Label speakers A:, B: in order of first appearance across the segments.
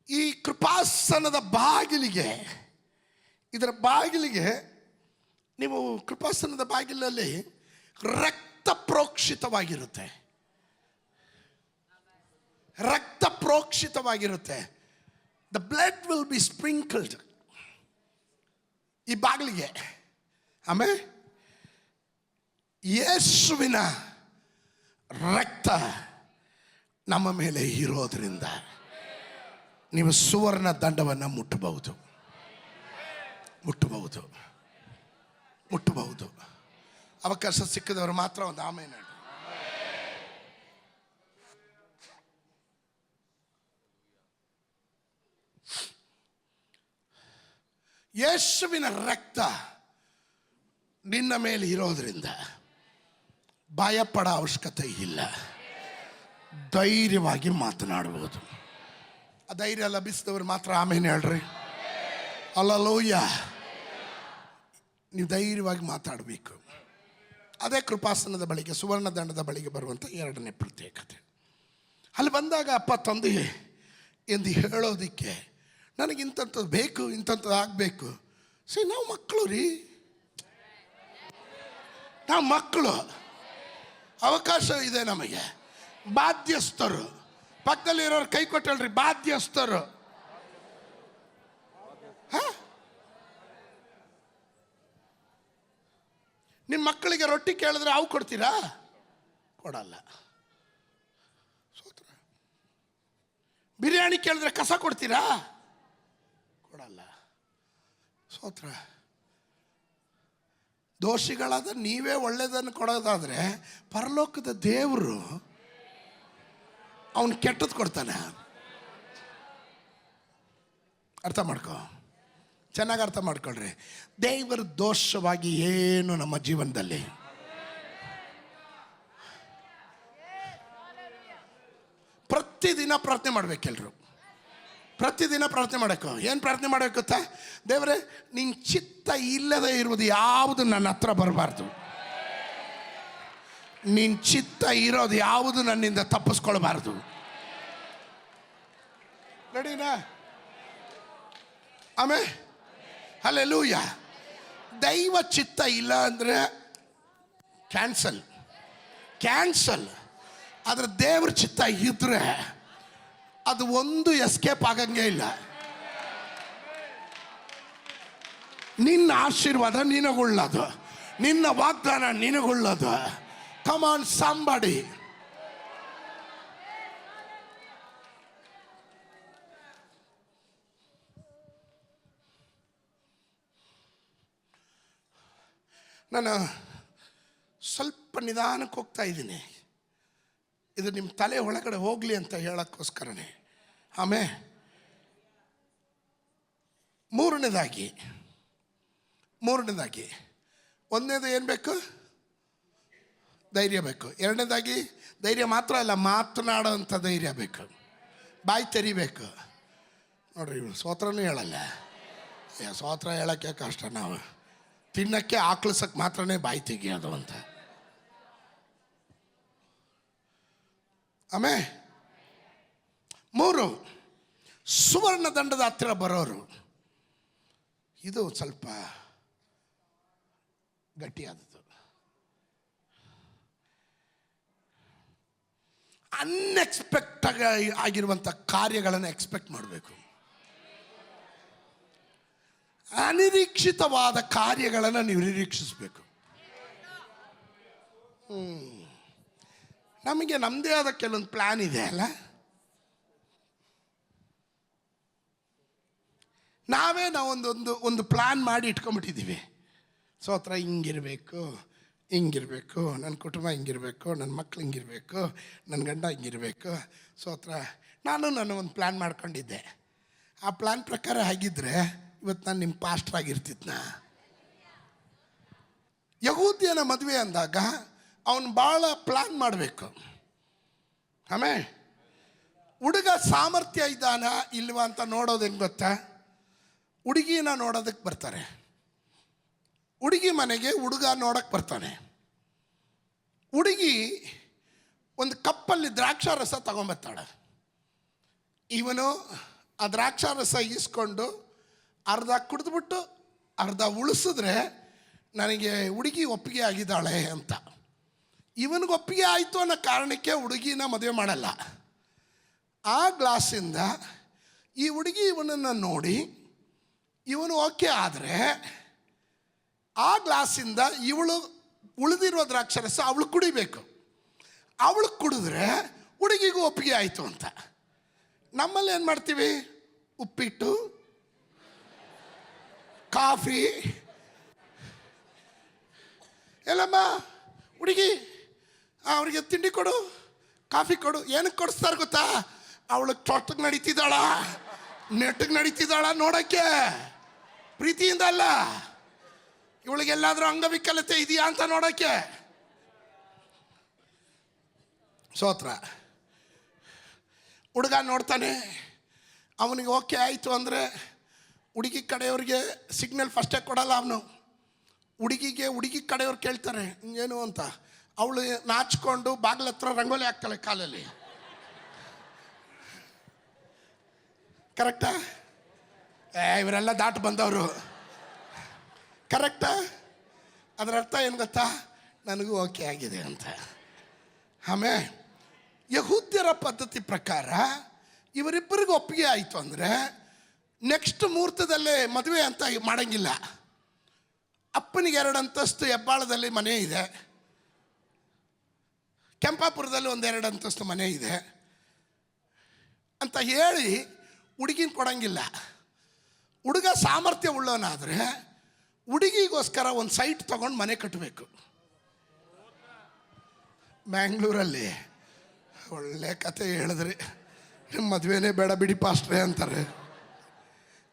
A: ಈ ಕೃಪಾಸನದ ಬಾಗಿಲಿಗೆ, ಇದರ ಬಾಗಿಲಿಗೆ, ನೀವು ಕೃಪಾಸನದ ಬಾಗಿಲಲ್ಲಿ ರಕ್ತ ಪ್ರೋಕ್ಷಿತವಾಗಿರುತ್ತೆ, ರಕ್ತ ಪ್ರೋಕ್ಷಿತವಾಗಿರುತ್ತೆ. ದ ಬ್ಲಡ್ ವಿಲ್ ಬಿ ಸ್ಪ್ರಿಂಕಲ್ಡ್ ಈ ಬಾಗಿಲಿಗೆ. ಆಮೇಲೆ ಯೇಸುವಿನ ರಕ್ತ ನಮ್ಮ ಮೇಲೆ ಇರೋದ್ರಿಂದ ನೀವು ಸುವರ್ಣ ದಂಡವನ್ನು ಮುಟ್ಟಬಹುದು, ಮುಟ್ಟಬಹುದು, ಮುಟ್ಟಬಹುದು. ಅವಕಾಶ ಸಿಕ್ಕಿದವರು ಮಾತ್ರ ಒಂದು ಆಮೇಲೆ. ಯೇಸುವಿನ ರಕ್ತ ನಿನ್ನ ಮೇಲೆ ಇರೋದ್ರಿಂದ ಭಯಪಡೋ ಅವಶ್ಯಕತೆ ಇಲ್ಲ, ಧೈರ್ಯವಾಗಿ ಮಾತನಾಡಬಹುದು. ಆ ಧೈರ್ಯ ಲಭಿಸಿದವರು ಮಾತ್ರ ಆಮೇಲೆ ಹೇಳ್ರಿ. ಹಲ್ಲೆಲೂಯಾ. ನೀವು ಧೈರ್ಯವಾಗಿ ಮಾತಾಡಬೇಕು. ಅದೇ ಕೃಪಾಸನದ ಬಳಿಗೆ, ಸುವರ್ಣ ದಂಡದ ಬಳಿಗೆ ಬರುವಂಥ ಎರಡನೇ ಪ್ರತ್ಯೇಕತೆ. ಅಲ್ಲಿ ಬಂದಾಗ ಅಪ್ಪ ತಂದೆ ಎಂದು ಹೇಳೋದಕ್ಕೆ ನನಗೆ ಇಂಥದ್ದು ಬೇಕು, ಇಂಥದ್ದು ಆಗಬೇಕು. ನಾವು ಮಕ್ಕಳು ರೀ, ನಾವು ಮಕ್ಕಳು. ಅವಕಾಶ ಇದೆ ನಮಗೆ. ಬಾಧ್ಯಸ್ಥರು. ಪಕ್ಕದಲ್ಲಿ ಇರೋರು ಕೈ ಕೊಟ್ಟಲ್ರಿ, ಬಾಧ್ಯಸ್ಥರು. ನಿಮ್ಮ ಮಕ್ಕಳಿಗೆ ರೊಟ್ಟಿ ಕೇಳಿದ್ರೆ ಅವು ಕೊಡ್ತೀರಾ? ಕೊಡಲ್ಲ. ಸೋತ್ರ. ಬಿರಿಯಾನಿ ಕೇಳಿದ್ರೆ ಕಸ ಕೊಡ್ತೀರಾ? ಕೊಡಲ್ಲ. ಸೋತ್ರ. ದೋಷಿಗಳಾದ ನೀವೇ ಒಳ್ಳೆಯದನ್ನು ಕೊಡೋದಾದರೆ ಪರಲೋಕದ ದೇವರು ಅವನು ಕೆಟ್ಟದ್ದು ಕೊಡ್ತಾನೆ. ಅರ್ಥ ಮಾಡ್ಕೊ, ಚೆನ್ನಾಗಿ ಅರ್ಥ ಮಾಡ್ಕೊಳ್ರಿ. ದೇವರ ದೋಷವಾಗಿ ಏನು ನಮ್ಮ ಜೀವನದಲ್ಲಿ ಪ್ರತಿದಿನ ಪ್ರಾರ್ಥನೆ ಮಾಡ್ಬೇಕೆಲ್ರು. ಪ್ರತಿದಿನ ಪ್ರಾರ್ಥನೆ ಮಾಡಬೇಕು. ಏನು ಪ್ರಾರ್ಥನೆ ಮಾಡಬೇಕು ಗೊತ್ತಾ? ದೇವರೇ, ನಿನ್ನ ಚಿತ್ತ ಇಲ್ಲದೆ ಇರುವುದು ಯಾವುದು ನನ್ನ ಹತ್ರ ಬರಬಾರ್ದು. ನಿನ್ನ ಚಿತ್ತ ಇರೋದು ಯಾವುದು ನನ್ನಿಂದ ತಪ್ಪಿಸ್ಕೊಳ್ಬಾರ್ದು. ನಡೀನಾ? ಆಮೇಲೆ ಹಲ್ಲೆಲೂಯಾ. ದೈವ ಚಿತ್ತ ಇಲ್ಲ ಅಂದರೆ ಕ್ಯಾನ್ಸಲ್, ಕ್ಯಾನ್ಸಲ್. ಆದರೆ ದೇವ್ರ ಚಿತ್ತ ಇದ್ರೆ ಅದು ಒಂದು ಎಸ್ಕೇಪ್ ಆಗಂಗೆ ಇಲ್ಲ. ನಿನ್ನ ಆಶೀರ್ವಾದ ನಿನಗುಳ್ಳದು, ನಿನ್ನ ವಾಗ್ದಾನ ನಿನಗುಳ್ಳದು. Come on somebody. ನಾನು ಸ್ವಲ್ಪ ನಿಧಾನಕ್ಕೆ ಹೋಗ್ತಾ ಇದ್ದೀನಿ. ಇದು ನಿಮ್ಮ ತಲೆ ಒಳಗಡೆ ಹೋಗಲಿ ಅಂತ ಹೇಳೋಕ್ಕೋಸ್ಕರನೇ. ಆಮೇಲೆ ಮೂರನೇದಾಗಿ ಒಂದನೇದು ಏನು ಬೇಕು? ಧೈರ್ಯ ಬೇಕು. ಎರಡನೇದಾಗಿ ಧೈರ್ಯ ಮಾತ್ರ ಅಲ್ಲ, ಮಾತನಾಡೋಂಥ ಧೈರ್ಯ ಬೇಕು. ಬಾಯಿ ತೆರಿಬೇಕು. ನೋಡ್ರಿ, ಸ್ತೋತ್ರನೂ ಹೇಳಲ್ಲ. ಸ್ತೋತ್ರ ಹೇಳೋಕ್ಕೆ ಕಷ್ಟ. ನಾವು ತಿನ್ನೋಕ್ಕೆ ಆಕ್ಳಿಸೋಕ್ಕೆ ಮಾತ್ರನೇ ಬಾಯಿ ತೆಗಿಯೋದು ಅಂತ. ಆಮೇಲೆ ಮೂರು, ಸುವರ್ಣ ದಂಡದ ಹತ್ತಿರ ಬರೋರು. ಇದು ಸ್ವಲ್ಪ ಗಟ್ಟಿಯಾದದ್ದು. ಅನ್ಎಕ್ಸ್ಪೆಕ್ಟೆಡ್ ಆಗಿರುವಂಥ ಕಾರ್ಯಗಳನ್ನು ಎಕ್ಸ್ಪೆಕ್ಟ್ ಮಾಡಬೇಕು. ಅನಿರೀಕ್ಷಿತವಾದ ಕಾರ್ಯಗಳನ್ನು ನೀವು ನಿರೀಕ್ಷಿಸಬೇಕು. ನಮಗೆ ನಮ್ಮದೇ ಆದ ಕೆಲವೊಂದು ಪ್ಲ್ಯಾನ್ ಇದೆ ಅಲ್ಲ. ನಾವೊಂದು ಪ್ಲ್ಯಾನ್ ಮಾಡಿ ಇಟ್ಕೊಂಡ್ಬಿಟ್ಟಿದ್ದೀವಿ. ಸ್ತೋತ್ರ, ಹಿಂಗಿರಬೇಕು, ನನ್ನ ಕುಟುಂಬ ಹಿಂಗಿರಬೇಕು, ನನ್ನ ಮಕ್ಳು ಹಿಂಗಿರಬೇಕು, ನನ್ನ ಗಂಡ ಹಿಂಗಿರಬೇಕು. ಸ್ತೋತ್ರ, ನಾನು ಒಂದು ಪ್ಲ್ಯಾನ್ ಮಾಡ್ಕೊಂಡಿದ್ದೆ. ಆ ಪ್ಲ್ಯಾನ್ ಪ್ರಕಾರ ಆಗಿದ್ದರೆ ಇವತ್ತು ನಾನು ನಿಮ್ಮ ಪಾಸ್ಟರ್ ಆಗಿರ್ತಿದ್ನ. ಯಹೂದ್ಯನ ಮದುವೆ ಅಂದಾಗ ಅವನು ಭಾಳ ಪ್ಲ್ಯಾನ್ ಮಾಡಬೇಕು. ಆಮೇಲೆ ಹುಡುಗ ಸಾಮರ್ಥ್ಯ ಇದ್ದಾನ ಇಲ್ವಾ ಅಂತ ನೋಡೋದು ಹೆಂಗೆ ಗೊತ್ತಾ? ಹುಡುಗಿನ ನೋಡೋದಕ್ಕೆ ಬರ್ತಾರೆ. ಹುಡುಗಿ ಮನೆಗೆ ಹುಡುಗ ನೋಡೋಕ್ಕೆ ಬರ್ತಾನೆ. ಹುಡುಗಿ ಒಂದು ಕಪ್ಪಲ್ಲಿ ದ್ರಾಕ್ಷಾರಸ ತಗೊಂಬರ್ತಾಳೆ. ಇವನು ಆ ದ್ರಾಕ್ಷಾರಸ ಈಸ್ಕೊಂಡು ಅರ್ಧ ಕುಡಿದ್ಬಿಟ್ಟು ಅರ್ಧ ಉಳಿಸಿದ್ರೆ ನನಗೆ ಹುಡುಗಿ ಒಪ್ಪಿಗೆ ಆಗಿದ್ದಾಳೆ ಅಂತ. ಇವನಿಗೆ ಒಪ್ಪಿಗೆ ಆಯಿತು ಅನ್ನೋ ಕಾರಣಕ್ಕೆ ಹುಡುಗಿನ ಮದುವೆ ಮಾಡಲ್ಲ. ಆ ಗ್ಲಾಸಿಂದ ಈ ಹುಡುಗಿ ಇವನನ್ನು ನೋಡಿ ಇವನು ಓಕೆ ಆದರೆ ಆ ಗ್ಲಾಸಿಂದ ಇವಳು ಉಳಿದಿರುವ ದ್ರಾಕ್ಷಾರಸ ಅವಳು ಕುಡಿಬೇಕು. ಅವಳು ಕುಡಿದ್ರೆ ಹುಡುಗಿಗೂ ಒಪ್ಪಿಗೆ ಆಯಿತು ಅಂತ. ನಮ್ಮಲ್ಲಿ ಏನು ಮಾಡ್ತೀವಿ? ಉಪ್ಪಿಟ್ಟು, ಕಾಫಿ, ಎಲ್ಲಮ್ಮ ಹುಡುಗಿ ಅವ್ರಿಗೆ ತಿಂಡಿ ಕೊಡು, ಕಾಫಿ ಕೊಡು. ಏನಕ್ಕೆ ಕೊಡಿಸ್ತಾರೆ ಗೊತ್ತಾ? ಅವಳಿಗೆ ಚೊಟ್ಟಗೆ ನಡೀತಿದ್ದಾಳ, ನೆಟ್ಟಿಗೆ ನಡೀತಿದ್ದಾಳ ನೋಡೋಕ್ಕೆ, ಪ್ರೀತಿಯಿಂದ ಅಲ್ಲ, ಇವಳಿಗೆಲ್ಲಾದರೂ ಅಂಗವಿಕಲತೆ ಇದೆಯಾ ಅಂತ ನೋಡೋಕ್ಕೆ. ಸ್ತೋತ್ರ. ಹುಡುಗ ನೋಡ್ತಾನೆ, ಅವನಿಗೆ ಓಕೆ ಆಯಿತು ಅಂದರೆ ಹುಡುಗಿ ಕಡೆಯವ್ರಿಗೆ ಸಿಗ್ನಲ್ ಫಸ್ಟೇ ಕೊಡಲ್ಲ ಅವನು. ಹುಡುಗಿ ಕಡೆಯವ್ರು ಕೇಳ್ತಾರೆ ಏನು ಅಂತ. ಅವಳು ನಾಚ್ಕೊಂಡು ಬಾಗಿಲ ಹತ್ರ ರಂಗೋಲಿ ಹಾಕ್ತಾಳೆ ಕಾಲಲ್ಲಿ. ಕರೆಕ್ಟಾ? ಇವರೆಲ್ಲ ದಾಟು ಬಂದವರು. ಕರೆಕ್ಟಾ? ಅದರ ಅರ್ಥ ಏನು ಗೊತ್ತಾ? ನನಗೂ ಓಕೆ ಆಗಿದೆ ಅಂತ. ಆಮೇಲೆ ಯಹೂದ್ಯರ ಪದ್ಧತಿ ಪ್ರಕಾರ ಇವರಿಬ್ಬರಿಗೂ ಒಪ್ಪಿಗೆ ಆಯಿತು ಅಂದರೆ ನೆಕ್ಸ್ಟ್ ಮುಹೂರ್ತದಲ್ಲೇ ಮದುವೆ ಅಂತ ಮಾಡೋಂಗಿಲ್ಲ. ಅಪ್ಪನಿಗೆ 2 ಅಂತಸ್ತು ಹೆಬ್ಬಾಳದಲ್ಲಿ ಮನೆ ಇದೆ, ಕೆಂಪಾಪುರದಲ್ಲಿ 1-2 ಅಂತಸ್ತು ಮನೆ ಇದೆ ಅಂತ ಹೇಳಿ ಹುಡುಗಿನ ಕೊಡೋಂಗಿಲ್ಲ. ಹುಡುಗ ಸಾಮರ್ಥ್ಯ ಉಳ್ಳವನಾದರೆ ಹುಡುಗಿಗೋಸ್ಕರ ಒಂದು ಸೈಟ್ ತೊಗೊಂಡು ಮನೆ ಕಟ್ಟಬೇಕು. ಬ್ಯಾಂಗ್ಳೂರಲ್ಲಿ ಒಳ್ಳೆ ಕತೆ ಹೇಳಿದ್ರಿ. ಮದುವೆನೇ ಬೇಡ ಬಿಡಿ ಪಾಸ್ಟ್ರೆ ಅಂತಾರೆ.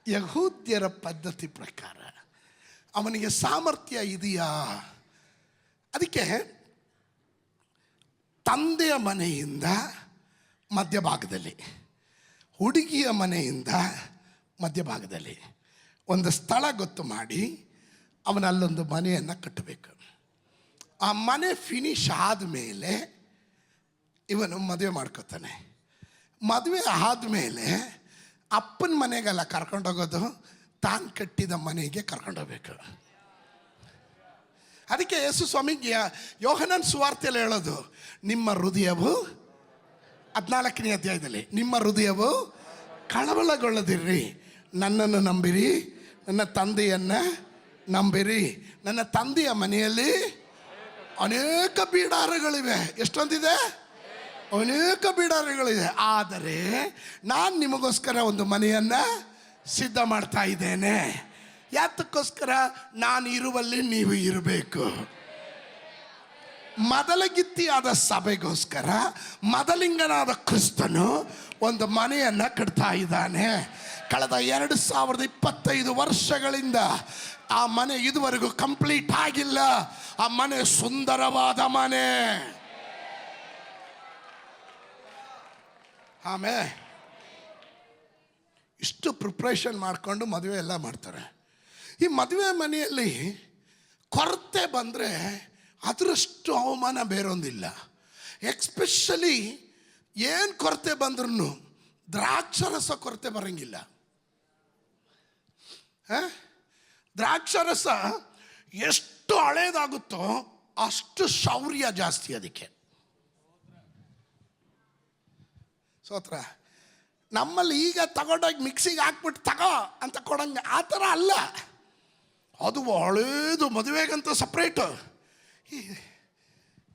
A: ಯಹೂದ್ಯರ ಪದ್ಧತಿ ಪ್ರಕಾರ ಅವನಿಗೆ ಸಾಮರ್ಥ್ಯ ಇದೆಯಾ? ಅದಕ್ಕೆ ತಂದೆಯ ಮನೆಯಿಂದ ಮಧ್ಯಭಾಗದಲ್ಲಿ, ಹುಡುಗಿಯ ಮನೆಯಿಂದ ಮಧ್ಯಭಾಗದಲ್ಲಿ ಒಂದು ಸ್ಥಳ ಗೊತ್ತು ಮಾಡಿ ಅವನಲ್ಲೊಂದು ಮನೆಯನ್ನು ಕಟ್ಟಬೇಕು. ಆ ಮನೆ ಫಿನಿಶ್ ಆದಮೇಲೆ ಇವನು ಮದುವೆ ಮಾಡ್ಕೋತಾನೆ. ಮದುವೆ ಆದಮೇಲೆ ಅಪ್ಪನ ಮನೆಗೆಲ್ಲ ಕರ್ಕೊಂಡೋಗೋದು, ತಾನು ಕಟ್ಟಿದ ಮನೆಗೆ ಕರ್ಕೊಂಡೋಗ್ಬೇಕು. ಅದಕ್ಕೆ ಯೇಸು ಸ್ವಾಮಿಗೆ ಯೋಹನನ್ ಸುವಾರ್ತೆಯಲ್ಲಿ ಹೇಳೋದು, ನಿಮ್ಮ ಹೃದಯವು 14ನೇ ಅಧ್ಯಾಯದಲ್ಲಿ, ನಿಮ್ಮ ಹೃದಯವು ಕಳವಳಗೊಳ್ಳದಿರ್ರಿ, ನನ್ನನ್ನು ನಂಬಿರಿ, ನನ್ನ ತಂದೆಯನ್ನು ನಂಬಿರಿ. ನನ್ನ ತಂದೆಯ ಮನೆಯಲ್ಲಿ ಅನೇಕ ಬೀಡಾರಗಳಿವೆ. ಎಷ್ಟೊಂದಿದೆ? ಅನೇಕ ಬೀಡಾರಗಳಿದೆ. ಆದರೆ ನಾನು ನಿಮಗೋಸ್ಕರ ಒಂದು ಮನೆಯನ್ನು ಸಿದ್ಧ ಮಾಡ್ತಾ ಇದ್ದೇನೆ. ಯಾತಕ್ಕೋಸ್ಕರ? ನಾನು ಇರುವಲ್ಲಿ ನೀವು ಇರಬೇಕು. ಮೊದಲಗಿತ್ತಿಯಾದ ಸಭೆಗೋಸ್ಕರ ಮೊದಲಿಂಗನಾದ ಕ್ರಿಸ್ತನು ಒಂದು ಮನೆಯನ್ನು ಕಟ್ತಾ ಇದ್ದಾನೆ. ಕಳೆದ 2025 ವರ್ಷಗಳಿಂದ ಆ ಮನೆ ಇದುವರೆಗೂ ಕಂಪ್ಲೀಟ್ ಆಗಿಲ್ಲ. ಆ ಮನೆ ಸುಂದರವಾದ ಮನೆ. ಆಮೇಲೆ ಇಷ್ಟು ಪ್ರಿಪ್ರೇಷನ್ ಮಾಡಿಕೊಂಡು ಮದುವೆ ಎಲ್ಲ ಮಾಡ್ತಾರೆ. ಈ ಮದುವೆ ಮನೆಯಲ್ಲಿ ಕೊರತೆ ಬಂದರೆ ಅದರಷ್ಟು ಅವಮಾನ ಬೇರೊಂದಿಲ್ಲ. ಎಕ್ಸ್ಪೆಷಲಿ ಏನು ಕೊರತೆ ಬಂದ್ರೂ ದ್ರಾಕ್ಷಾರಸ ಕೊರತೆ ಬರೋಂಗಿಲ್ಲ. ದ್ರಾಕ್ಷಾರಸ ಎಷ್ಟು ಹಳೇದಾಗುತ್ತೋ ಅಷ್ಟು ಶೌರ್ಯ ಜಾಸ್ತಿ ಅದಕ್ಕೆ. ಸ್ತೋತ್ರ. ನಮ್ಮಲ್ಲಿ ಈಗ ತಗೊಂಡೋಗಿ ಮಿಕ್ಸಿಗೆ ಹಾಕ್ಬಿಟ್ಟು ತಗೋ ಅಂತ ಕೊಡಂಗೆ ಆ ಥರ ಅಲ್ಲ. ಅದು ಹಳೇದು ಮದುವೆಗಂತ ಸಪ್ರೇಟು.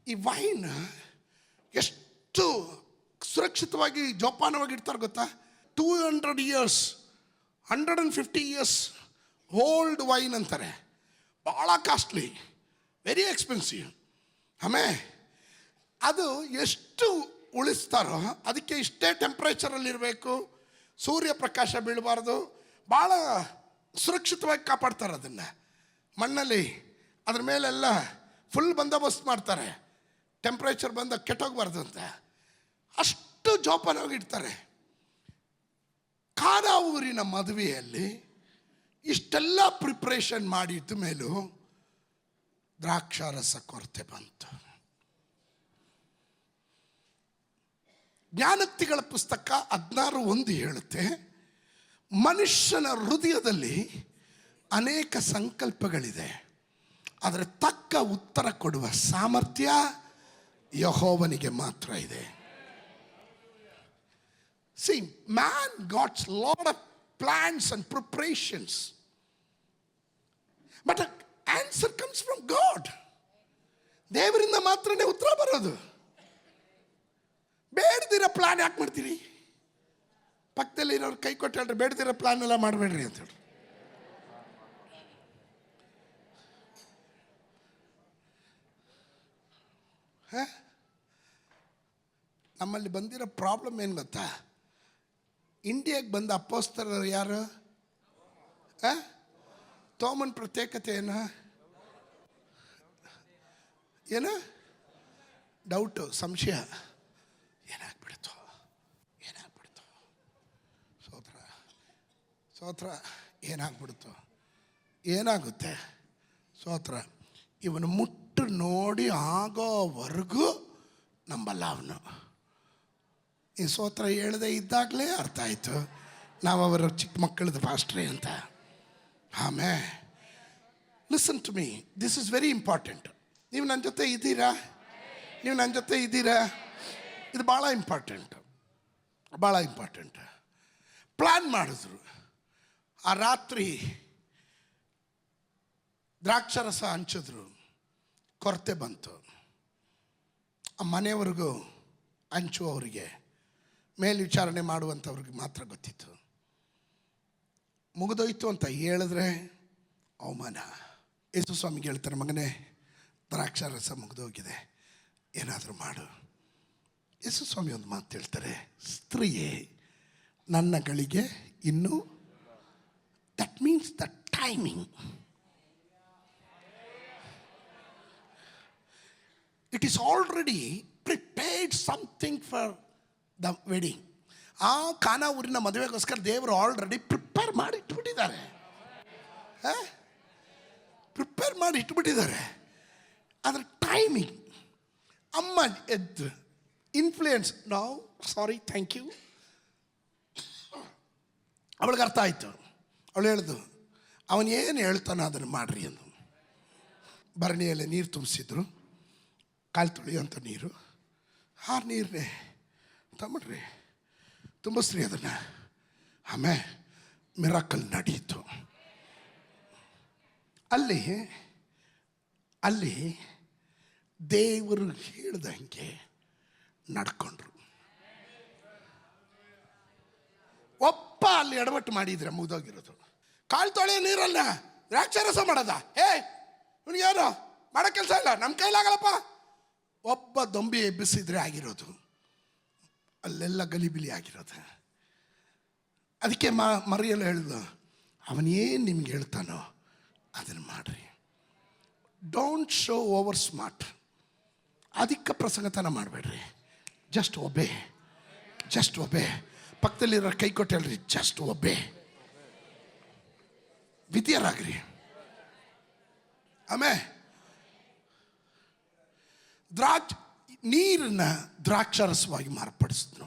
A: ಈ ವೈನ್ ಎಷ್ಟು ಸುರಕ್ಷಿತವಾಗಿ ಜೋಪಾನವಾಗಿ ಇಡ್ತಾರೆ ಗೊತ್ತಾ? 200 years 150 years ಓಲ್ಡ್ ವೈನ್ ಅಂತಾರೆ. ಭಾಳ ಕಾಸ್ಟ್ಲಿ, ವೆರಿ ಎಕ್ಸ್ಪೆನ್ಸಿವ್. ಆಮೇಲೆ ಅದು ಎಷ್ಟು ಉಳಿಸ್ತಾರೋ ಅದಕ್ಕೆ ಇಷ್ಟೇ ಟೆಂಪ್ರೇಚರಲ್ಲಿರಬೇಕು, ಸೂರ್ಯಪ್ರಕಾಶ ಬೀಳಬಾರ್ದು, ಭಾಳ ಸುರಕ್ಷಿತವಾಗಿ ಕಾಪಾಡ್ತಾರೆ ಅದನ್ನು. ಮಣ್ಣಲ್ಲಿ ಅದ್ರ ಮೇಲೆಲ್ಲ ಫುಲ್ ಬಂದೋಬಸ್ತ್ ಮಾಡ್ತಾರೆ, ಟೆಂಪ್ರೇಚರ್ ಬಂದಾಗ ಕೆಟ್ಟೋಗ್ಬಾರ್ದು ಅಂತ. ಅಷ್ಟು ಜೋಪಾನವಾಗಿಡ್ತಾರೆ. ಖಾನಾ ಊರಿನ ಮದುವೆಯಲ್ಲಿ ಇಷ್ಟೆಲ್ಲ ಪ್ರಿಪ್ರೇಷನ್ ಮಾಡಿದ ಮೇಲೂ ದ್ರಾಕ್ಷಾರಸ ಕೊರತೆ ಬಂತು. ಜ್ಞಾನೋಕ್ತಿಗಳ ಪುಸ್ತಕ 16:1 ಹೇಳುತ್ತೆ, ಮನುಷ್ಯನ ಹೃದಯದಲ್ಲಿ ಅನೇಕ ಸಂಕಲ್ಪಗಳಿದೆ, ಆದರೆ ತಕ್ಕ ಉತ್ತರ ಕೊಡುವ ಸಾಮರ್ಥ್ಯ ಯೆಹೋವನಿಗೆ ಮಾತ್ರ ಇದೆ. See, man got a lot of plans and preparations, but the answer comes from God. ದೇವರಿಂದ ಮಾತ್ರನೇ ಉತ್ತರ ಬರೋದು. ಬೇಡದಿರೋ ಪ್ಲಾನ್ ಯಾಕೆ ಮಾಡ್ತೀರಿ? ಪಕ್ಕದಲ್ಲಿ ಇರೋರು ಕೈ ಕೊಟ್ಟು ಹೇಳ್ರಿ, ಬೇಡದಿರೋ ಪ್ಲಾನ್ ಎಲ್ಲ ಮಾಡಬೇಡ್ರಿ ಅಂತ ಹೇಳಿ. ನಮ್ಮಲ್ಲಿ ಬಂದಿರೋ ಪ್ರಾಬ್ಲಮ್ ಏನು ಗೊತ್ತಾ? ಇಂಡಿಯಾಗೆ ಬಂದ ಅಪೋಸ್ತಲರು ಯಾರು? ತೋಮನ್ ಪ್ರತ್ಯೇಕತೆ ಏನು ಡೌಟು, ಸಂಶಯ. ಏನಾಗ್ಬಿಡ್ತು ಸೋತ್ರ ಏನಾಗ್ಬಿಡ್ತು? ಏನಾಗುತ್ತೆ ಸೋತ್ರ? ಇವನು ಮುಟ್ಟು ನೋಡಿ ಆಗೋವರೆಗೂ ನಂಬಲ್ಲ ಅವನು. ಈ ಸೋತ್ರ ಹೇಳದೆ ಇದ್ದಾಗಲೇ ಅರ್ಥ ಆಯಿತು ನಾವು ಅವರ ಚಿಕ್ಕ ಮಕ್ಕಳದ್ದು ಪಾಸ್ಟ್ರಿ ಅಂತ. ಆಮೇಲೆ listen to me, this is very important. ನೀವು ನನ್ನ ಜೊತೆ ಇದ್ದೀರಾ? ಇದು ಭಾಳ ಇಂಪಾರ್ಟೆಂಟ್. ಪ್ಲ್ಯಾನ್ ಮಾಡಿದ್ರು. ಆ ರಾತ್ರಿ ದ್ರಾಕ್ಷಾರಸ ಹಂಚಿದ್ರು, ಕೊರತೆ ಬಂತು. ಆ ಮನೆಯವ್ರಿಗೂ ಹಂಚುವವರಿಗೆ, ಮೇಲ್ವಿಚಾರಣೆ ಮಾಡುವಂಥವ್ರಿಗೆ ಮಾತ್ರ ಗೊತ್ತಿತ್ತು. ಮುಗಿದೋಯ್ತು ಅಂತ ಹೇಳಿದ್ರೆ ಅವಮಾನ. ಯೇಸು ಸ್ವಾಮಿಗೆ ಹೇಳ್ತಾರೆ, ಮಗನೇ ದ್ರಾಕ್ಷಾರಸ ಮುಗಿದೋಗಿದೆ, ಏನಾದರೂ ಮಾಡು. ಯೇಸು ಸ್ವಾಮಿ ಒಂದು ಮಾತು ಹೇಳ್ತಾರೆ, ಸ್ತ್ರೀಯೇ ನನ್ನ ಗಳಿಗೆ ಇನ್ನೂ. That means the timing. It is already prepared something for the wedding. ಆ ಕಾನಾ ಊರಿನ ಮದುವೆಗೋಸ್ಕರ ದೇವರು ಆಲ್ರೆಡಿ ಪ್ರಿಪೇರ್ ಮಾಡಿ ಇಟ್ಬಿಟ್ಟಿದ್ದಾರೆ. ಅದರ ಟೈಮಿಂಗ್. ಅಮ್ಮ ಎದ್ದು ಇನ್ಫ್ಲೂಯೆನ್ಸ್, ನಾವು ಸಾರಿ, ಥ್ಯಾಂಕ್ ಯು. ಅವಳಿಗೆ ಅರ್ಥ ಆಯಿತು. ಅವಳು ಹೇಳ್ದು, ಅವನು ಏನು ಹೇಳ್ತಾನೋ ಅದನ್ನು ಮಾಡ್ರಿ ಅಂದು. ಭರಣಿಯಲ್ಲಿ ನೀರು ತುಂಬಿಸಿದ್ರು, ಕಾಲು ತೊಳೆಯುವಂಥ ನೀರು. ಆ ನೀರನ್ನೇ ತಗೊಂಡ್ರಿ, ತುಂಬಿಸ್ರಿ ಅದನ್ನು. ಆಮೇಲೆ ಮಿರಾಕಲ್ ನಡೀತು. ಅಲ್ಲಿ ದೇವರು ಹೇಳ್ದಂಗೆ ನಡ್ಕೊಂಡ್ರು. ಒಪ್ಪ ಅಲ್ಲಿ ಎಡವಟ್ಟು ಮಾಡಿದ್ರೆ ಮುಗಿದೋಗಿರೋದು. ಕಾಲು ತೊಳೆಯೋ ನೀರಲ್ಲ ದ್ರಾಕ್ಷಾರಸ ಮಾಡೋದ? ಇವನಿಗೇನು ಮಾಡೋ ಕೆಲಸ ಇಲ್ಲ, ನಮ್ಮ ಕೈಲಾಗಲ್ಲಪ್ಪ. ಒಬ್ಬ ದೊಂಬಿ ಎಬ್ಬಿಸಿದ್ರೆ ಆಗಿರೋದು, ಅಲ್ಲೆಲ್ಲ ಗಲಿಬಿಲಿ ಆಗಿರೋದು. ಅದಕ್ಕೆ ಮರಿಯಲ್ಲ ಹೇಳಿದ್ಲು, ಅವನೇನು ನಿಮ್ಗೆ ಹೇಳ್ತಾನೋ ಅದನ್ನು ಮಾಡ್ರಿ. Don't show over smart. ಅಧಿಕ ಪ್ರಸಂಗತನ ಮಾಡಬೇಡ್ರಿ. ಜಸ್ಟ್ ಒಬ್ಬೆ. ಪಕ್ಕದಲ್ಲಿರೋ ಕೈ ಕೊಟ್ಟು ಹೇಳ್ರಿ, ಜಸ್ಟ್ ಒಬ್ಬೆ. ವಿದ್ಯರಾಗ್ರಿ. ಆಮೇಲೆ ನೀರನ್ನ ದ್ರಾಕ್ಷಾರಸವಾಗಿ ಮಾರ್ಪಡಿಸಿದ್ನು.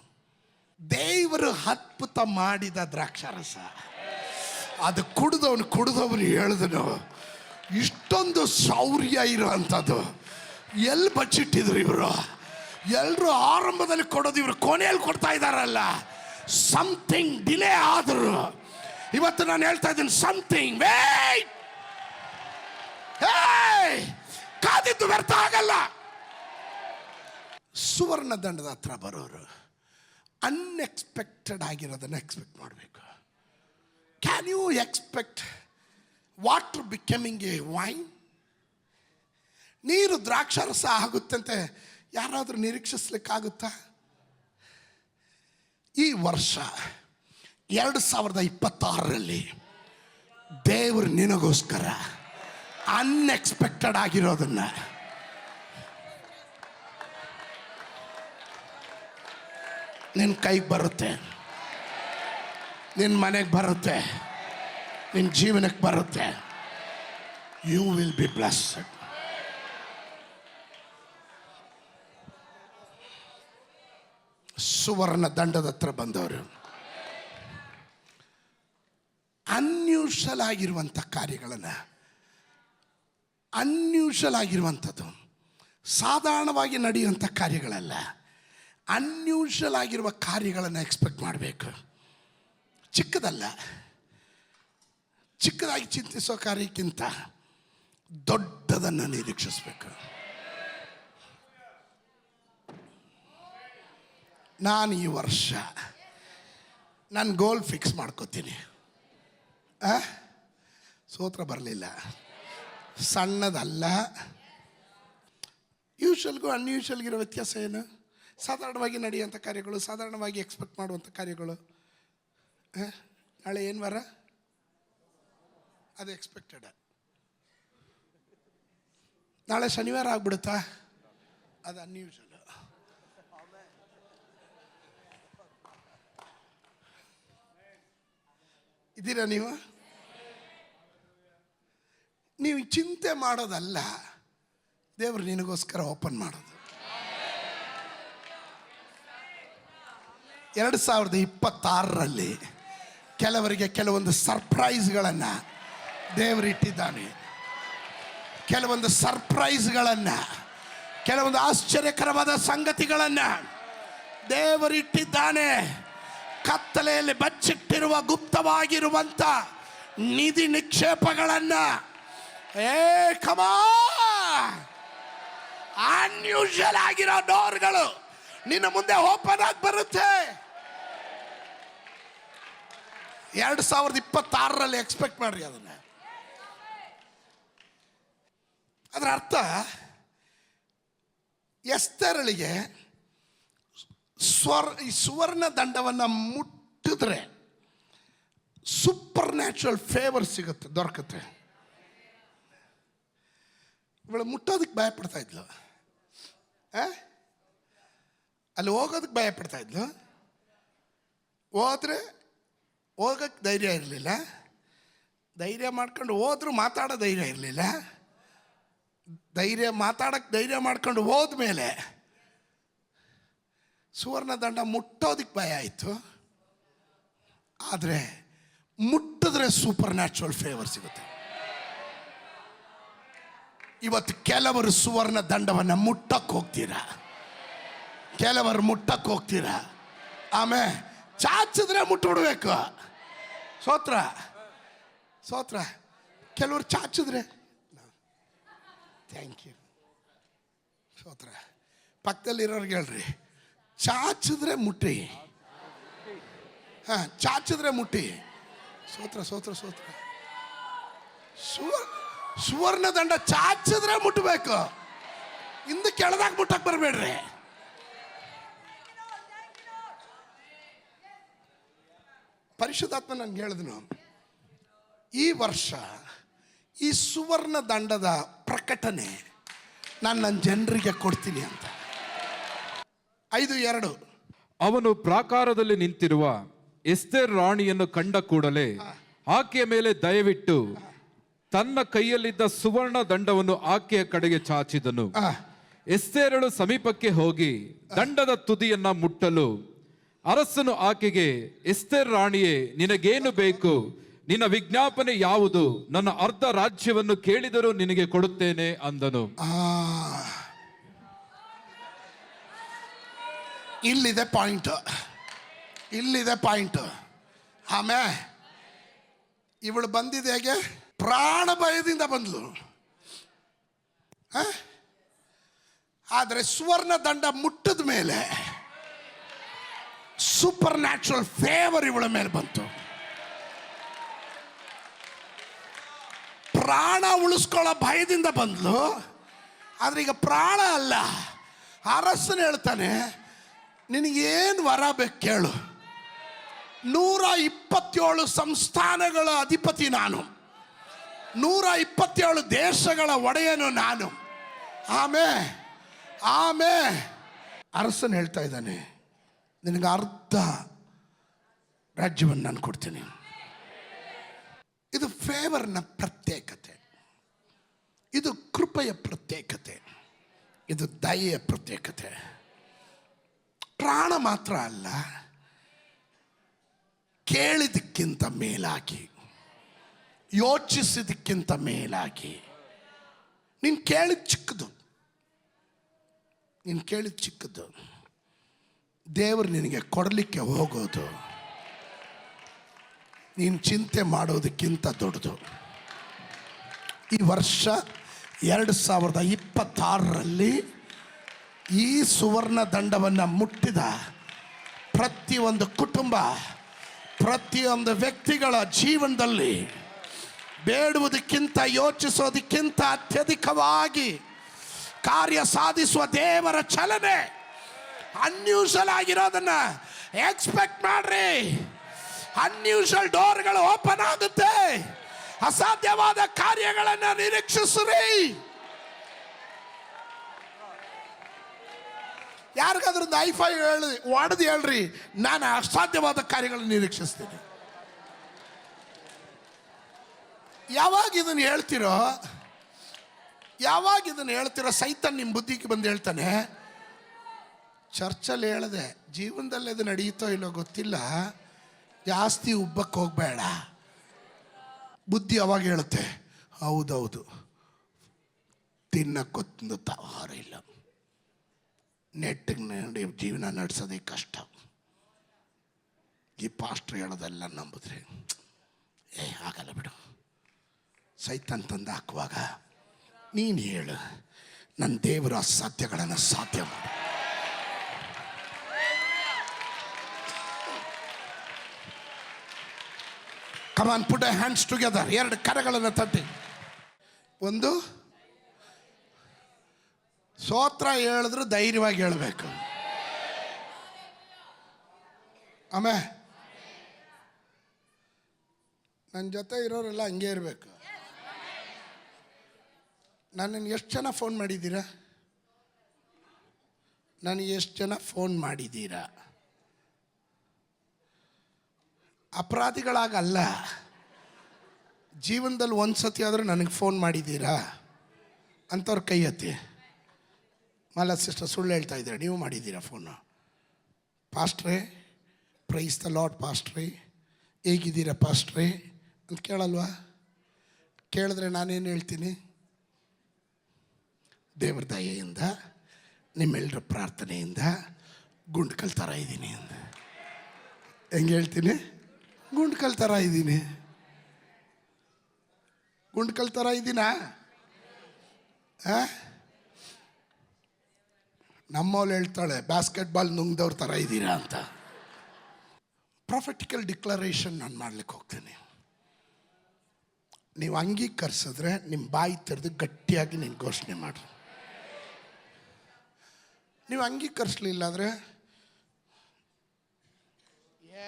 A: ದೇವರು ಅದ್ಭುತ ಮಾಡಿದ ದ್ರಾಕ್ಷಾರಸ. ಅದು ಕುಡಿದವನು ಹೇಳಿದನು, ಇಷ್ಟೊಂದು ಶೌರ್ಯ ಇರೋವಂಥದ್ದು ಎಲ್ಲಿ ಬಚ್ಚಿಟ್ಟಿದ್ರು ಇವರು? ಎಲ್ಲರೂ ಆರಂಭದಲ್ಲಿ ಕೊಡೋದು, ಇವರು ಕೊನೆಯಲ್ಲಿ ಕೊಡ್ತಾ ಇದ್ದಾರಲ್ಲ. ಸಮಥಿಂಗ್ ಡಿಲೇ ಆದರು. ಇವತ್ತು ನಾನು ಹೇಳ್ತಾ ಇದ್ದೀನಿ, ಸಮಥಿಂಗ್ ವೇಟ್. ಕಾದಿದ್ದು ವ್ಯರ್ಥ ಆಗಲ್ಲ. ಸುವರ್ಣ ದಂಡದ ಹತ್ರ ಬರೋರು ಅನ್ಎಕ್ಸ್ಪೆಕ್ಟೆಡ್ ಆಗಿರೋದನ್ನು ಎಕ್ಸ್ಪೆಕ್ಟ್ ಮಾಡಬೇಕು. Can you expect water becoming a wine? ನೀರು ದ್ರಾಕ್ಷಾರಸ ಆಗುತ್ತಂತೆ ಯಾರಾದರೂ ನಿರೀಕ್ಷಿಸ್ಲಿಕ್ಕಾಗುತ್ತಾ? ಈ ವರ್ಷ 2026ರಲ್ಲಿ ದೇವರು ನಿನಗೋಸ್ಕರ ಅನ್ಎಕ್ಸ್ಪೆಕ್ಟೆಡ್ ಆಗಿರೋದನ್ನ ನಿನ್ನ ಕೈಗೆ ಬರುತ್ತೆ, ನಿನ್ನ ಮನೆಗೆ ಬರುತ್ತೆ, ನಿನ್ನ ಜೀವನಕ್ಕೆ ಬರುತ್ತೆ. You will be blessed. ಸುವರ್ಣ ದಂಡದ ಹತ್ರ ಬಂದವರು ಅನ್ಯೂಷಲ್ ಆಗಿರುವಂಥ ಕಾರ್ಯಗಳನ್ನು, ಅನ್ಯೂಷಲ್ ಆಗಿರುವಂಥದ್ದು, ಸಾಧಾರಣವಾಗಿ ನಡೆಯುವಂಥ ಕಾರ್ಯಗಳಲ್ಲ, ಅನ್ಯೂಷಲ್ ಆಗಿರುವ ಕಾರ್ಯಗಳನ್ನು ಎಕ್ಸ್ಪೆಕ್ಟ್ ಮಾಡಬೇಕು. ಚಿಕ್ಕದಲ್ಲ, ಚಿಕ್ಕದಾಗಿ ಚಿಂತಿಸೋ ಕಾರ್ಯಕ್ಕಿಂತ ದೊಡ್ಡದನ್ನು ನಿರೀಕ್ಷಿಸಬೇಕು. ನಾನು ಈ ವರ್ಷ ನಾನು ಗೋಲ್ ಫಿಕ್ಸ್ ಮಾಡ್ಕೋತೀನಿ. ಸೋತ್ರ ಬರಲಿಲ್ಲ, ಸಣ್ಣದಲ್ಲ. ಯೂಶ್ವಲ್ಗೂ ಅನ್ಯೂಶ್ವಲ್ಗಿರೋ ವ್ಯತ್ಯಾಸ ಏನು? ಸಾಧಾರಣವಾಗಿ ನಡೆಯುವಂಥ ಕಾರ್ಯಗಳು, ಸಾಧಾರಣವಾಗಿ ಎಕ್ಸ್ಪೆಕ್ಟ್ ಮಾಡುವಂಥ ಕಾರ್ಯಗಳು. ನಾಳೆ ಏನು ವಾರ? ಅದು ಎಕ್ಸ್ಪೆಕ್ಟೆಡ್. ನಾಳೆ ಶನಿವಾರ ಆಗ್ಬಿಡುತ್ತಾ? ಅದು ಅನ್ಯೂಶ್ವಲ್. ಇದ್ದೀರಾ ನೀವು? ನೀವು ಚಿಂತೆ ಮಾಡೋದಲ್ಲ, ದೇವರು ನಿನಗೋಸ್ಕರ ಓಪನ್ ಮಾಡೋದು. 2026ರಲ್ಲಿ ಕೆಲವರಿಗೆ ಕೆಲವೊಂದು ಸರ್ಪ್ರೈಸ್ಗಳನ್ನು ದೇವರಿಟ್ಟಿದ್ದಾನೆ. ಕೆಲವೊಂದು ಸರ್ಪ್ರೈಸ್ಗಳನ್ನು, ಕೆಲವೊಂದು ಆಶ್ಚರ್ಯಕರವಾದ ಸಂಗತಿಗಳನ್ನು ದೇವರಿಟ್ಟಿದ್ದಾನೆ. ಕತ್ತಲೆಯಲ್ಲಿ ಬಚ್ಚಿಟ್ಟಿರುವ ಗುಪ್ತವಾಗಿರುವಂಥ ನಿಧಿ ನಿಕ್ಷೇಪಗಳನ್ನು ಅನ್ಯೂಶಲ್ ಆಗಿರೋ ಡೋರ್ಗಳು ನಿನ್ನ ಮುಂದೆ ಓಪನ್ ಆಗಿ ಬರುತ್ತೆ. 2026ರಲ್ಲಿ ಎಕ್ಸ್ಪೆಕ್ಟ್ ಮಾಡ್ರಿ ಅದನ್ನ. ಅದರ ಅರ್ಥ, ಎಸ್ತೇರಳಿಗೆ ಸುವರ್ಣ ದಂಡವನ್ನು ಮುಟ್ಟಿದ್ರೆ ಸೂಪರ್ ನ್ಯಾಚುರಲ್ ಫೇವರ್ ಸಿಗುತ್ತೆ, ದೊರಕುತ್ತೆ. ಇವಳು ಮುಟ್ಟೋದಕ್ಕೆ ಭಯ ಪಡ್ತಾ ಇದ್ಲು, ಅಲ್ಲಿ ಹೋಗೋದಕ್ಕೆ ಭಯ ಪಡ್ತಾ ಇದ್ಲು. ಹೋಗಕ್ಕೆ ಧೈರ್ಯ ಇರಲಿಲ್ಲ. ಧೈರ್ಯ ಮಾಡ್ಕೊಂಡು ಹೋದ್ರೂ ಮಾತಾಡೋ ಧೈರ್ಯ ಇರಲಿಲ್ಲ. ಮಾತಾಡೋಕ್ಕೆ ಧೈರ್ಯ ಮಾಡ್ಕೊಂಡು ಹೋದ್ಮೇಲೆ ಸುವರ್ಣ ದಂಡ ಮುಟ್ಟೋದಕ್ಕೆ ಭಯ ಆಯಿತು. ಆದರೆ ಮುಟ್ಟಿದ್ರೆ ಸೂಪರ್ ನ್ಯಾಚುರಲ್ ಫೇವರ್ ಸಿಗುತ್ತೆ. ಇವತ್ತು ಕೆಲವರು ಸುವರ್ಣ ದಂಡವನ್ನು ಮುಟ್ಟಕ್ಕೆ ಹೋಗ್ತೀರಾ, ಕೆಲವರು ಮುಟ್ಟಕ್ಕೆ ಹೋಗ್ತೀರಾ. ಆಮೇಲೆ ಚಾಚಿದ್ರೆ ಮುಟ್ಬಿಡ್ಬೇಕು. ಸೋತ್ರ ಸೋತ್ರ ಕೆಲವರು ಚಾಚಿದ್ರೆ ಥ್ಯಾಂಕ್ ಯು. ಸೋತ್ರ ಪಕ್ಕದಲ್ಲಿರೋರ್ಗೆ ಹೇಳ್ರಿ, ಚಾಚಿದ್ರೆ ಮುಟ್ಟಿ. ಚಾಚಿದ್ರೆ ಮುಟ್ಟಿ. ಸೋತ್ರ ಸೋತ್ರ ಸೋತ್ರ. ಸುವರ್ಣ ದಂಡ ಚಾಚಿದ್ರೆ ಮುಟ್ಟಬೇಕು, ಇಂದು ಕೆಳದಾಗ ಮುಟ್ಟಕ್ಕೆ ಬರಬೇಡ್ರಿ. ಪರಿಶುದ್ಧಾತ್ಮ ನನ್ಗೆ ಹೇಳಿದನು, ಈ ವರ್ಷ ಈ ಸುವರ್ಣ ದಂಡದ ಪ್ರಕಟಣೆ ನಾನು ನನ್ನ ಜನರಿಗೆ ಕೊಡ್ತೀನಿ ಅಂತ. 5:2.
B: ಅವನು ಪ್ರಾಕಾರದಲ್ಲಿ ನಿಂತಿರುವ ಎಸ್ತೇರ್ ರಾಣಿಯನ್ನು ಕಂಡ ಕೂಡಲೇ ಆಕೆಯ ಮೇಲೆ ದಯವಿಟ್ಟು ತನ್ನ ಕೈಯಲ್ಲಿದ್ದ ಸುವರ್ಣ ದಂಡವನ್ನು ಆಕೆಯ ಕಡೆಗೆ ಚಾಚಿದನು. ಎಸ್ತೇರಳು ಸಮೀಪಕ್ಕೆ ಹೋಗಿ ದಂಡದ ತುದಿಯನ್ನ ಮುಟ್ಟಲು ಅರಸನು ಆಕೆಗೆ, ಎಸ್ತೇರ್ ರಾಣಿಯೇ, ನಿನಗೇನು ಬೇಕು? ನಿನ್ನ ವಿಜ್ಞಾಪನೆ ಯಾವುದು? ನನ್ನ ಅರ್ಧ ರಾಜ್ಯವನ್ನು ಕೇಳಿದರೂ ನಿನಗೆ ಕೊಡುತ್ತೇನೆ ಅಂದನು.
A: ಇಲ್ಲಿದೆ ಪಾಯಿಂಟ್, ಇಲ್ಲಿದೆ ಪಾಯಿಂಟ್. ಆಮೇಲೆ ಇವಳು ಬಂದಿದೆ ಹೇಗೆ? ಪ್ರಾಣ ಭಯದಿಂದ ಬಂದ್ಲು. ಆದರೆ ಸುವರ್ಣ ದಂಡ ಮುಟ್ಟಿದ ಮೇಲೆ ಸೂಪರ್ ನ್ಯಾಚುರಲ್ ಫೇವರ್ ಇವಳ ಮೇಲೆ ಬಂತು. ಪ್ರಾಣ ಉಳಿಸ್ಕೊಳ್ಳೋ ಭಯದಿಂದ ಬಂದ್ಲು. ಆದ್ರೆ ಈಗ ಪ್ರಾಣ ಅಲ್ಲ, ಅರಸನು ಹೇಳ್ತಾನೆ, ನಿನಗೇನು ವರ ಬೇಕು ಕೇಳು. 127 ಸಂಸ್ಥಾನಗಳ ಅಧಿಪತಿ ನಾನು, 127 ದೇಶಗಳ ಒಡೆಯನು ನಾನು. ಆಮೇ ಅರಸನ್ ಹೇಳ್ತಾ ಇದ್ದಾನೆ, ನಿನಗೆ ಅರ್ಧ ರಾಜ್ಯವನ್ನು ನಾನು ಕೊಡ್ತೀನಿ. ಇದು ಫೇವರ್ನ ಪ್ರತ್ಯೇಕತೆ, ಇದು ಕೃಪೆಯ ಪ್ರತ್ಯೇಕತೆ, ಇದು ದಯೆಯ ಪ್ರತ್ಯೇಕತೆ. ಪ್ರಾಣ ಮಾತ್ರ ಅಲ್ಲ, ಕೇಳಿದಕ್ಕಿಂತ ಮೇಲಾಗಿ ಯೋಚಿಸಿದಕ್ಕಿಂತ ಮೇಲಾಗಿ. ನೀನು ಕೇಳಿದ ಚಿಕ್ಕದು, ದೇವರು ನಿನಗೆ ಕೊಡಲಿಕ್ಕೆ ಹೋಗೋದು ನೀನು ಚಿಂತೆ ಮಾಡೋದಕ್ಕಿಂತ ದೊಡ್ಡದು. ಈ ವರ್ಷ 2026ರಲ್ಲಿ ಈ ಸುವರ್ಣ ದಂಡವನ್ನು ಮುಟ್ಟಿದ ಪ್ರತಿಯೊಂದು ಕುಟುಂಬ, ಪ್ರತಿಯೊಂದು ವ್ಯಕ್ತಿಗಳ ಜೀವನದಲ್ಲಿ ಬೇಡುವುದಕ್ಕಿಂತ ಯೋಚಿಸೋದಕ್ಕಿಂತ ಅತ್ಯಧಿಕವಾಗಿ ಕಾರ್ಯ ಸಾಧಿಸುವ ದೇವರ ಚಲನೆ ಅನ್ಯೂಶಲ್ ಆಗಿರೋದನ್ನ ಎಕ್ಸ್ಪೆಕ್ಟ್ ಮಾಡ್ರಿ. ಅನ್ಯೂಶಲ್ ಡೋರ್ಗಳು ಓಪನ್ ಆಗುತ್ತೆ. ಅಸಾಧ್ಯವಾದ ಕಾರ್ಯಗಳನ್ನು ನಿರೀಕ್ಷಿಸ್ರಿ. ಯಾರಿಗಾದ್ರೂ ಐಫೈ ಹೊಡೆದು ಹೇಳ್ರಿ, ನಾನು ಅಸಾಧ್ಯವಾದ ಕಾರ್ಯಗಳನ್ನು ನಿರೀಕ್ಷಿಸ್ತೀನಿ. ಯಾವಾಗ ಇದನ್ನು ಹೇಳ್ತಿರೋ ಸೈತಾನ್ ನಿಮ್ಮ ಬುದ್ಧಿಗೆ ಬಂದು ಹೇಳ್ತಾನೆ, ಚರ್ಚಲ್ಲಿ ಹೇಳಿದೆ, ಜೀವನದಲ್ಲಿ ಅದು ನಡೆಯುತ್ತೋ ಇಲ್ಲೋ ಗೊತ್ತಿಲ್ಲ, ಜಾಸ್ತಿ ಉಬ್ಬಕ್ಕೆ ಹೋಗಬೇಡ. ಬುದ್ಧಿ ಅವಾಗ ಹೇಳುತ್ತೆ, ಹೌದೌದು, ತಿನ್ನಕ್ಕೊಂದು ಆಹಾರ ಇಲ್ಲ, ನೆಟ್ಟಿಗೆ ನೋಡಿ ಜೀವನ ನಡೆಸೋದೇ ಕಷ್ಟ. ಈ ಪಾಸ್ಟ್ರ್ ಹೇಳೋದೆಲ್ಲ ನಂಬಿದ್ರೆ ಆಗಲ್ಲ ಬಿಡು. ಸೈತಾನ್ ತಂದು ಹಾಕುವಾಗ ನೀನು ಹೇಳು, ನನ್ನ ದೇವರು ಅಸಾಧ್ಯಗಳನ್ನು ಸಾಧ್ಯ ಮಾಡು. Come on, put your hands together. 2 ಕರಗಳನ್ನು ತಟ್ಟಿ. ಒಂದು, ಸ್ತೋತ್ರ ಹೇಳಿದ್ರು ಧೈರ್ಯವಾಗಿ ಹೇಳಬೇಕು. ಆಮೇಲೆ ನನ್ನ ಜೊತೆ ಇರೋರೆಲ್ಲ ಹಂಗೆ ಇರಬೇಕು. ನನ್ನನ್ನು ಎಷ್ಟು ಜನ ಫೋನ್ ಮಾಡಿದ್ದೀರಾ? ನನಗೆ ಎಷ್ಟು ಜನ ಫೋನ್ ಮಾಡಿದ್ದೀರಾ? ಅಪರಾಧಿಗಳಾಗಲ್ಲ, ಜೀವನದಲ್ಲಿ ಒಂದು ಸತಿ ಆದರೂ ನನಗೆ ಫೋನ್ ಮಾಡಿದ್ದೀರಾ ಅಂಥವ್ರು ಕೈ ಎತ್ತಿ. ಮಾಲಾ ಸಿಸ್ಟರ್ ಸುಳ್ಳು ಹೇಳ್ತಾ ಇದ್ದೀರಾ, ನೀವು ಮಾಡಿದ್ದೀರಾ ಫೋನು? ಪಾಸ್ಟ್ರೇ, ಪ್ರೈಸ್ ದ ಲಾರ್ಡ್ ಪಾಸ್ಟ್ರೇ, ಹೇಗಿದ್ದೀರಾ ಪಾಸ್ಟ್ರೇ ಅಂತ ಕೇಳಲ್ವಾ? ಕೇಳಿದ್ರೆ ನಾನೇನು ಹೇಳ್ತೀನಿ? ದೇವ್ರ ದಯೆಯಿಂದ, ನಿಮ್ಮೆಲ್ಲರ ಪ್ರಾರ್ಥನೆಯಿಂದ ಗುಂಡ್ಕಲ್ ಥರ ಇದ್ದೀನಿ ಅಂತ. ಹೆಂಗೆ ಹೇಳ್ತೀನಿ? ಗುಂಡ್ಕಲ್ ಥರ ಇದ್ದೀನಿ. ಗುಂಡ್ಕಲ್ ಥರ ಇದ್ದೀನಾ? ನಮ್ಮವಳು ಹೇಳ್ತಾಳೆ, ಬಾಸ್ಕೆಟ್ಬಾಲ್ ನುಂಗ್ದವ್ರ ಥರ ಇದ್ದೀರಾ ಅಂತ. ಪ್ರಾಫಿಟಿಕಲ್ ಡಿಕ್ಲರೇಷನ್ ನಾನು ಮಾಡ್ಲಿಕ್ಕೆ ಹೋಗ್ತೀನಿ. ನೀವು ಅಂಗೀಕರಿಸಿದ್ರೆ ನಿಮ್ಮ ಬಾಯಿ ತೆರೆದು ಗಟ್ಟಿಯಾಗಿ ನೀನು ಘೋಷಣೆ ಮಾಡ್ರಿ. ನೀವು ಅಂಗೀಕರಿಸಲಿಲ್ಲ ಅಂದರೆ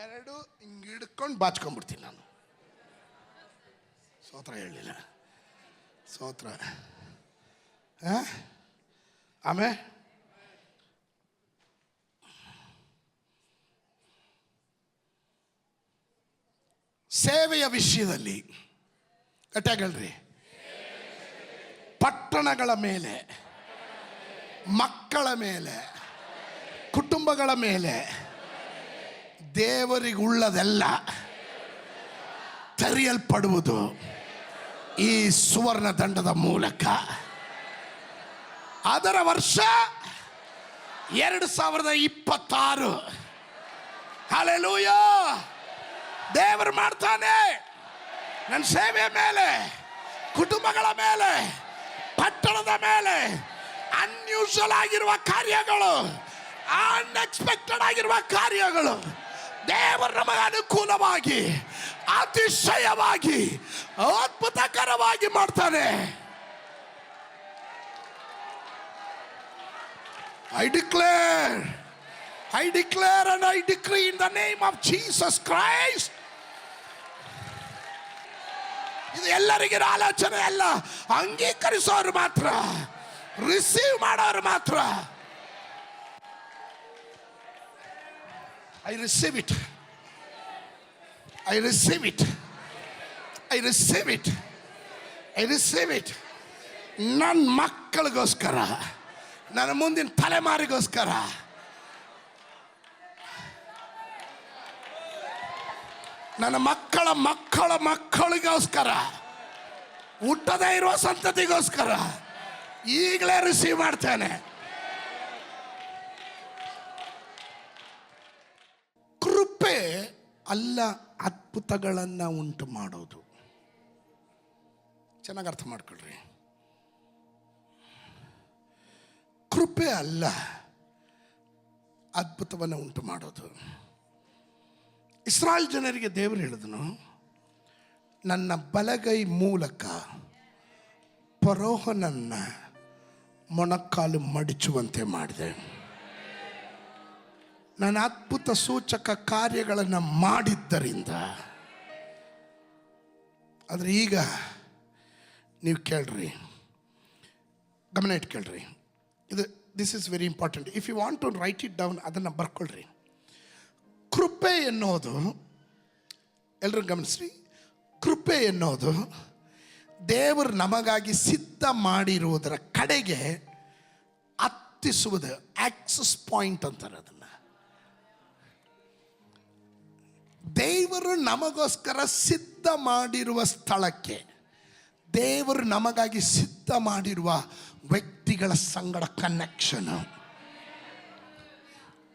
A: ಎರಡು ಹಿಂಗೆ ಹಿಡ್ಕೊಂಡು ಬಾಚ್ಕೊಂಡ್ಬಿಡ್ತೀನಿ ನಾನು. ಸ್ತೋತ್ರ ಹೇಳಲಿಲ್ಲ, ಸ್ತೋತ್ರ. ಆಮೇಲೆ ಸೇವೆಯ ವಿಷಯದಲ್ಲಿ ಗಟ್ಟಿಯಾಗಲ್ರಿ. ಪಟ್ಟಣಗಳ ಮೇಲೆ, ಮಕ್ಕಳ ಮೇಲೆ, ಕುಟುಂಬಗಳ ಮೇಲೆ ದೇವರಿಗುಳ್ಳದೆಲ್ಲ ತೆರೆಯಲ್ಪಡುವುದು ಈ ಸುವರ್ಣ ದಂಡದ ಮೂಲಕ. ಅದರ ವರ್ಷ 2026. ಹಲ್ಲೆಲೂಯಾ. ದೇವರು ಮಾಡ್ತಾನೆ. ನನ್ನ ಸೇವೆಯ ಮೇಲೆ, ಕುಟುಂಬಗಳ ಮೇಲೆ, ಪಟ್ಟಣದ ಮೇಲೆ ಅನ್ಯೂಶಲ್ ಆಗಿರುವ ಕಾರ್ಯಗಳು, ಅನ್ಎಕ್ಸ್ಪೆಕ್ಟೆಡ್ ಆಗಿರುವ ಕಾರ್ಯಗಳು ದೇವರು ನಮಗೆ ಅನುಕೂಲವಾಗಿ, ಅತಿಶಯವಾಗಿ, ಅದ್ಭುತಕರವಾಗಿ ಮಾಡ್ತಾನೆ. I declare and I decree in the name of Jesus Christ. ಇದು ಎಲ್ಲರಿಗಿರೋ ಆಲೋಚನೆ ಅಲ್ಲ. ಅಂಗೀಕರಿಸೋರು ಮಾತ್ರ, ರಿಸೀವ್ ಮಾಡೋರು ಮಾತ್ರ. I receive it. I receive it. I receive it. I receive it. ನನ್ನ ಮಕ್ಕಳಿಗೋಸ್ಕರ, ನನ್ನ ಮುಂದಿನ ತಲೆಮಾರಿಗೋಸ್ಕರ. ನನ್ನ ಮಕ್ಕಳ ಮಕ್ಕಳ ಮಕ್ಕಳಿಗೋಸ್ಕರ, ಹುಟ್ಟದೇ ಇರುವ ಸಂತತಿಗೋಸ್ಕರ ಈಗಲೇ ರಿಸೀವ್ ಮಾಡ್ತೇನೆ. ಕೃಪೆ ಅಲ್ಲ ಅದ್ಭುತಗಳನ್ನು ಉಂಟು ಮಾಡೋದು. ಚೆನ್ನಾಗಿ ಅರ್ಥ ಮಾಡ್ಕೊಳ್ರಿ. ಕೃಪೆ ಅಲ್ಲ ಅದ್ಭುತವನ್ನು ಉಂಟು ಮಾಡೋದು. ಇಸ್ರಾಯೇಲ್ ಜನರಿಗೆ ದೇವರು ಹೇಳಿದನು, ನನ್ನ ಬಲಗೈ ಮೂಲಕ ಫರೋಹನನ್ನ ಮೊಣಕಾಲು ಮಡಿಚುವಂತೆ ಮಾಡಿದೆ. ನಾನು ಅದ್ಭುತ ಸೂಚಕ ಕಾರ್ಯಗಳನ್ನು ಮಾಡಿದ್ದರಿಂದ. ಆದರೆ ಈಗ ನೀವು ಕೇಳ್ರಿ, ಗಮನ ಇಟ್ಕೊಳ್ರಿ. This is very important. If you want to write it down, ಅದನ್ನು ಬರ್ಕೊಳ್ರಿ. ಕೃಪೆ ಎನ್ನುವುದು, ಎಲ್ಲರೂ ಗಮನಿಸ್ರಿ, ಕೃಪೆ ಎನ್ನುವುದು ದೇವರು ನಮಗಾಗಿ ಸಿದ್ಧ ಮಾಡಿರುವುದರ ಕಡೆಗೆ ಹತ್ತಿಸುವುದು. ಆಕ್ಸಸ್ ಪಾಯಿಂಟ್ ಅಂತಾರೆ ಅದನ್ನು. ದೇವರು ನಮಗೋಸ್ಕರ ಸಿದ್ಧ ಮಾಡಿರುವ ಸ್ಥಳಕ್ಕೆ, ದೇವರು ನಮಗಾಗಿ ಸಿದ್ಧ ಮಾಡಿರುವ ವ್ಯಕ್ತಿಗಳ ಸಂಗಡ ಕನೆಕ್ಷನ್.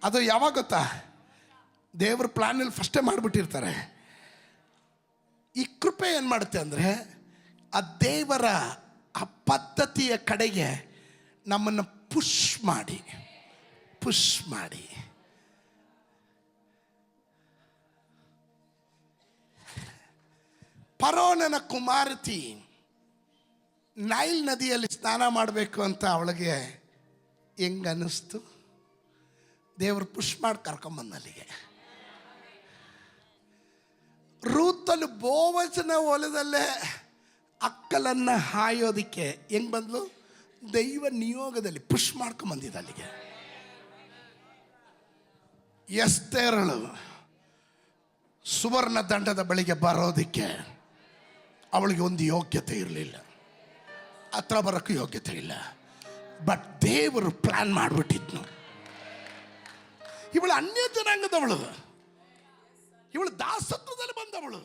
A: ಅದು ಯಾವಾಗ ಗೊತ್ತಾ? ದೇವ್ರ ಪ್ಲಾನಲ್ಲಿ ಫಸ್ಟೇ ಮಾಡಿಬಿಟ್ಟಿರ್ತಾರೆ. ಈ ಕೃಪೆ ಏನು ಮಾಡುತ್ತೆ ಅಂದರೆ, ಆ ದೇವರ ಆ ಪದ್ಧತಿಯ ಕಡೆಗೆ ನಮ್ಮನ್ನು ಪುಷ್ ಮಾಡಿ ಫರೋಹನ ಕುಮಾರತಿ ನೈಲ್ ನದಿಯಲ್ಲಿ ಸ್ನಾನ ಮಾಡಬೇಕು ಅಂತ ಅವಳಿಗೆ ಹೆಂಗನ್ನಿಸ್ತು? ದೇವರು ಪುಷ್ ಮಾಡಿ ಕರ್ಕೊಂಬಂದ ಅಲ್ಲಿಗೆ. ರೂತಲು ಬೋವಜನ ಹೊಲದಲ್ಲೇ ಅಕ್ಕಲನ್ನು ಹಾಯೋದಿಕ್ಕೆ ಹೆಂಗೆ ಬಂದ್ಲು? ದೈವ ನಿಯೋಗದಲ್ಲಿ ಪುಷ್ ಮಾಡ್ಕೊಂಬಂದಿದ್ದ ಅಲ್ಲಿಗೆ. ಎಸ್ತೇರಳು ಸುವರ್ಣ ದಂಡದ ಬಳಿಗೆ ಬರೋದಕ್ಕೆ ಅವಳಿಗೆ ಒಂದು ಯೋಗ್ಯತೆ ಇರಲಿಲ್ಲ, ಹತ್ರ ಬರೋಕ್ಕೂ ಯೋಗ್ಯತೆ ಇಲ್ಲ. ಬಟ್ ದೇವರು ಪ್ಲಾನ್ ಮಾಡಿಬಿಟ್ಟಿದ್ನು. ಇವಳು ಅನ್ಯ ಜನಾಂಗದವಳು, ಇವಳು ದಾಸತ್ವದಲ್ಲಿ ಬಂದವಳು.